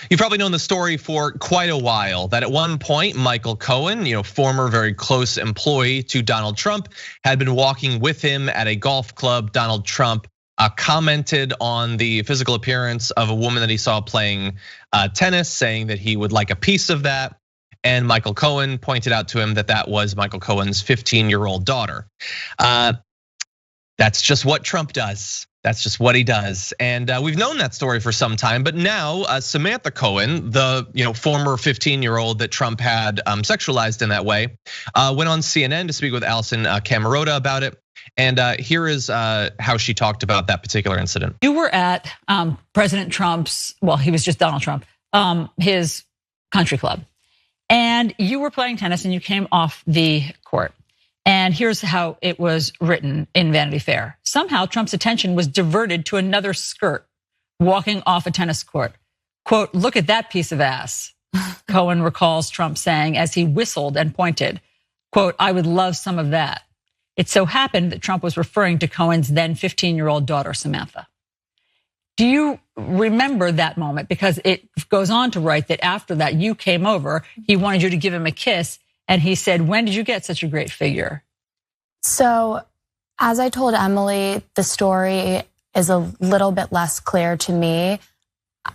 You've probably known the story for quite a while that at one point, Michael Cohen, former very close employee to Donald Trump, had been walking with him at a golf club. Donald Trump commented on the physical appearance of a woman that he saw playing tennis, saying that he would like a piece of that. And Michael Cohen pointed out to him that that was Michael Cohen's 15-year-old daughter. That's just what Trump does. That's just what he does. And we've known that story for some time, but now Samantha Cohen, the former 15-year-old that Trump had sexualized in that way, went on CNN to speak with Alisyn Camerota about it. And here is how she talked about that particular incident. You were at President Trump's, well, he was just Donald Trump, his country club. And you were playing tennis and you came off the court. And here's how it was written in Vanity Fair. Somehow Trump's attention was diverted to another skirt walking off a tennis court. Quote, "Look at that piece of ass," Cohen recalls Trump saying as he whistled and pointed. Quote, "I would love some of that." It so happened that Trump was referring to Cohen's then 15-year-old daughter, Samantha. Do you remember that moment? Because it goes on to write that after that you came over, he wanted you to give him a kiss. And he said, "When did you get such a great figure?" So as I told Emily, the story is a little bit less clear to me.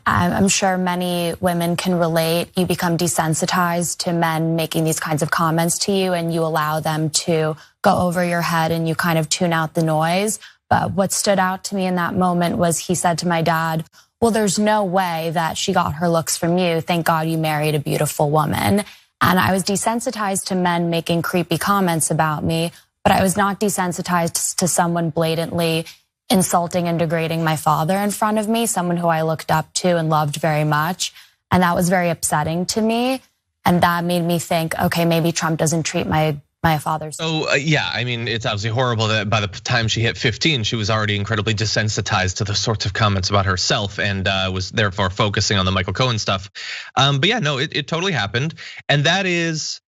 I'm sure many women can relate. You become desensitized to men making these kinds of comments to you and you allow them to go over your head and you kind of tune out the noise. But what stood out to me in that moment was he said to my dad, "Well, there's no way that she got her looks from you. Thank God you married a beautiful woman." And I was desensitized to men making creepy comments about me, but I was not desensitized to someone blatantly insulting and degrading my father in front of me, someone who I looked up to and loved very much. And that was very upsetting to me. And that made me think, okay, maybe Trump doesn't treat my father. So yeah, I mean, it's obviously horrible that by the time she hit 15, she was already incredibly desensitized to the sorts of comments about herself and was therefore focusing on the Michael Cohen stuff. But yeah, no, it totally happened. And that is,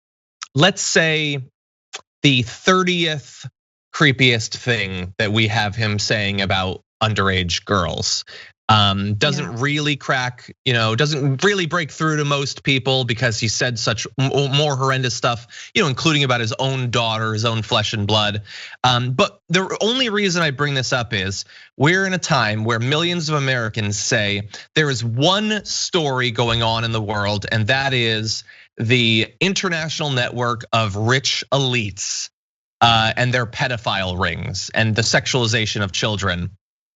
let's say, the 30th creepiest thing that we have him saying about underage girls. Doesn't really crack, doesn't really break through to most people because he said such more horrendous stuff, including about his own daughter, his own flesh and blood. But the only reason I bring this up is we're in a time where millions of Americans say there is one story going on in the world, and that is the international network of rich elites and their pedophile rings and the sexualization of children.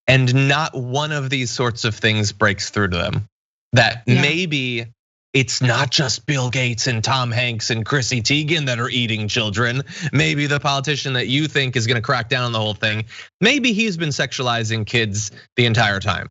And not one of these sorts of things breaks through to them. That maybe it's not just Bill Gates and Tom Hanks and Chrissy Teigen that are eating children. Maybe the politician that you think is gonna crack down on the whole thing, maybe he's been sexualizing kids the entire time.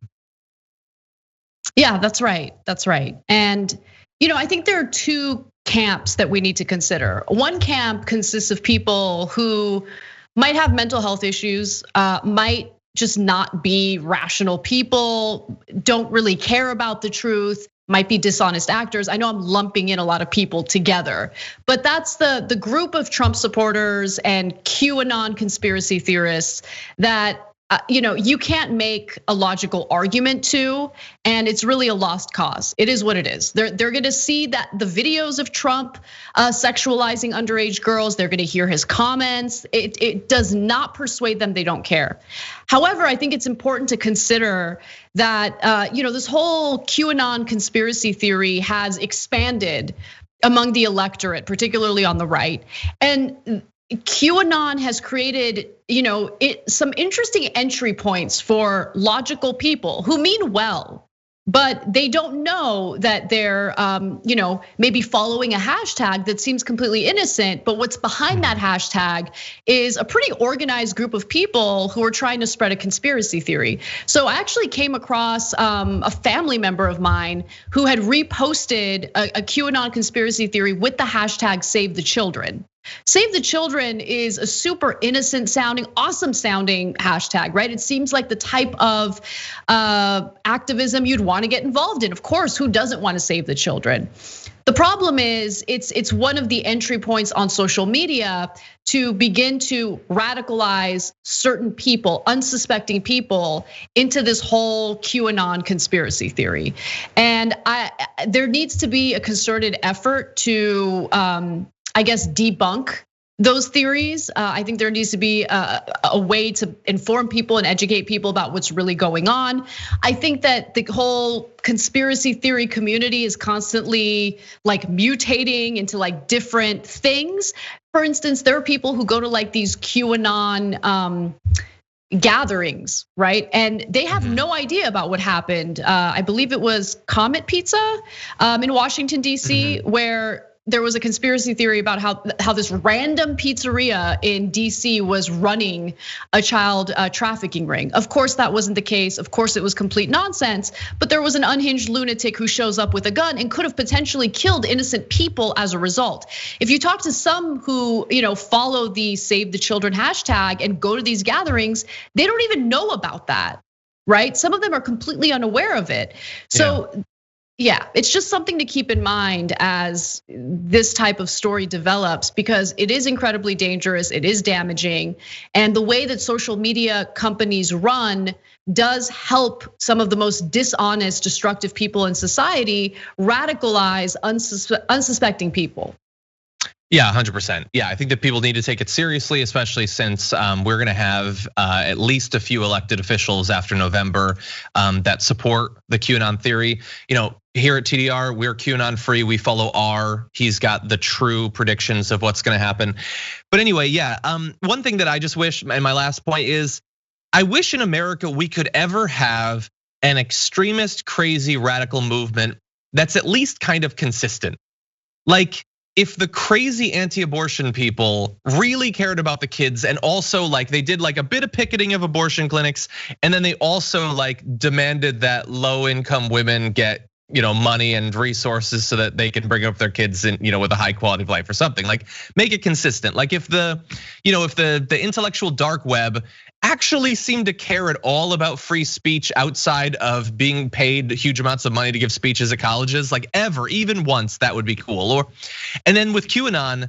Yeah, that's right. That's right. And I think there are two camps that we need to consider. One camp consists of people who might have mental health issues, might just not be rational people, don't really care about the truth, might be dishonest actors. I know I'm lumping in a lot of people together, but that's the group of Trump supporters and QAnon conspiracy theorists that you can't make a logical argument to, and it's really a lost cause. It is what it is. They're gonna see that the videos of Trump sexualizing underage girls, they're gonna hear his comments. It does not persuade them, they don't care. However, I think it's important to consider that this whole QAnon conspiracy theory has expanded among the electorate, particularly on the right. And QAnon has created, some interesting entry points for logical people who mean well, but they don't know that they're, maybe following a hashtag that seems completely innocent. But what's behind that hashtag is a pretty organized group of people who are trying to spread a conspiracy theory. So I actually came across a family member of mine who had reposted a QAnon conspiracy theory with the hashtag Save the Children. Save the Children is a super innocent sounding, awesome sounding hashtag, right? It seems like the type of activism you'd want to get involved in. Of course, who doesn't want to save the children? The problem is it's one of the entry points on social media to begin to radicalize certain people, unsuspecting people, into this whole QAnon conspiracy theory. And there needs to be a concerted effort to, I guess, debunk those theories. I think there needs to be a way to inform people and educate people about what's really going on. I think that the whole conspiracy theory community is constantly like mutating into like different things. For instance, there are people who go to like these QAnon gatherings, right? And they have no idea about what happened. I believe it was Comet Pizza in Washington, D.C., where there was a conspiracy theory about how this random pizzeria in DC was running a child trafficking ring. Of course, that wasn't the case. Of course, it was complete nonsense. But there was an unhinged lunatic who shows up with a gun and could have potentially killed innocent people as a result. If you talk to some who follow the Save the Children hashtag and go to these gatherings, they don't even know about that, right? Some of them are completely unaware of it. So. Yeah, it's just something to keep in mind as this type of story develops, because it is incredibly dangerous, it is damaging, and the way that social media companies run does help some of the most dishonest, destructive people in society radicalize unsuspecting people. Yeah, 100%. Yeah, I think that people need to take it seriously, especially since we're gonna have at least a few elected officials after November that support the QAnon theory. Here at TDR, we're QAnon free. We follow R. He's got the true predictions of what's gonna happen. But anyway, yeah, one thing that I just wish, and my last point is, I wish in America we could ever have an extremist, crazy, radical movement that's at least kind of consistent. Like, if the crazy anti-abortion people really cared about the kids and also like they did like a bit of picketing of abortion clinics, and then they also like demanded that low-income women get money and resources so that they can bring up their kids in, with a high quality of life or something, like make it consistent. Like if the intellectual dark web actually seemed to care at all about free speech outside of being paid huge amounts of money to give speeches at colleges, like even once, that would be cool. And then with QAnon,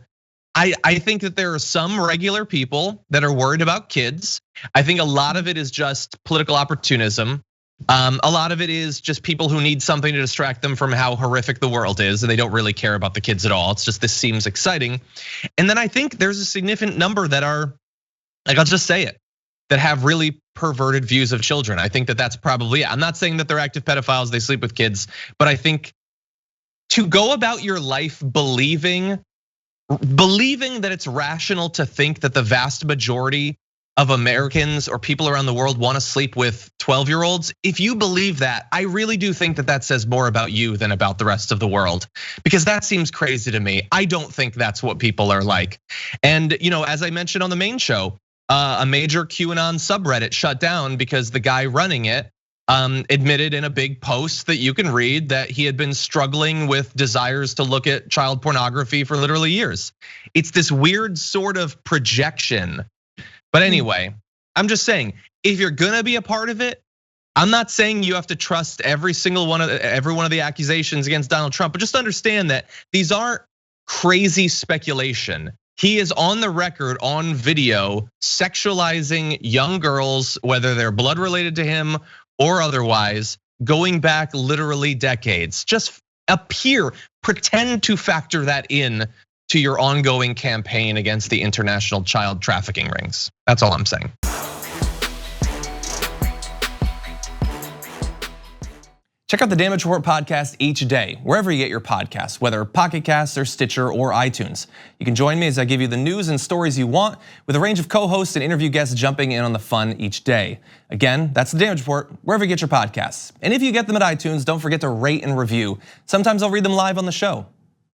I think that there are some regular people that are worried about kids. I think a lot of it is just political opportunism. A lot of it is just people who need something to distract them from how horrific the world is, and they don't really care about the kids at all. It's just, this seems exciting. And then I think there's a significant number that are, like, I'll just say it, that have really perverted views of children. I think that that's probably it. I'm not saying that they're active pedophiles, they sleep with kids, but I think to go about your life believing that it's rational to think that the vast majority of Americans or people around the world want to sleep with 12-year-olds. If you believe that, I really do think that that says more about you than about the rest of the world, because that seems crazy to me. I don't think that's what people are like. And as I mentioned on the main show, a major QAnon subreddit shut down because the guy running it admitted in a big post that you can read that he had been struggling with desires to look at child pornography for literally years. It's this weird sort of projection. But anyway, I'm just saying, if you're gonna be a part of it, I'm not saying you have to trust every one of the accusations against Donald Trump, but just understand that these aren't crazy speculation. He is on the record, on video, sexualizing young girls, whether they're blood related to him or otherwise, going back literally decades. Just pretend to factor that in to your ongoing campaign against the international child trafficking rings. That's all I'm saying. Check out the Damage Report podcast each day, wherever you get your podcasts, whether Pocket Casts or Stitcher or iTunes. You can join me as I give you the news and stories you want, with a range of co-hosts and interview guests jumping in on the fun each day. Again, that's the Damage Report, wherever you get your podcasts. And if you get them at iTunes, don't forget to rate and review. Sometimes I'll read them live on the show.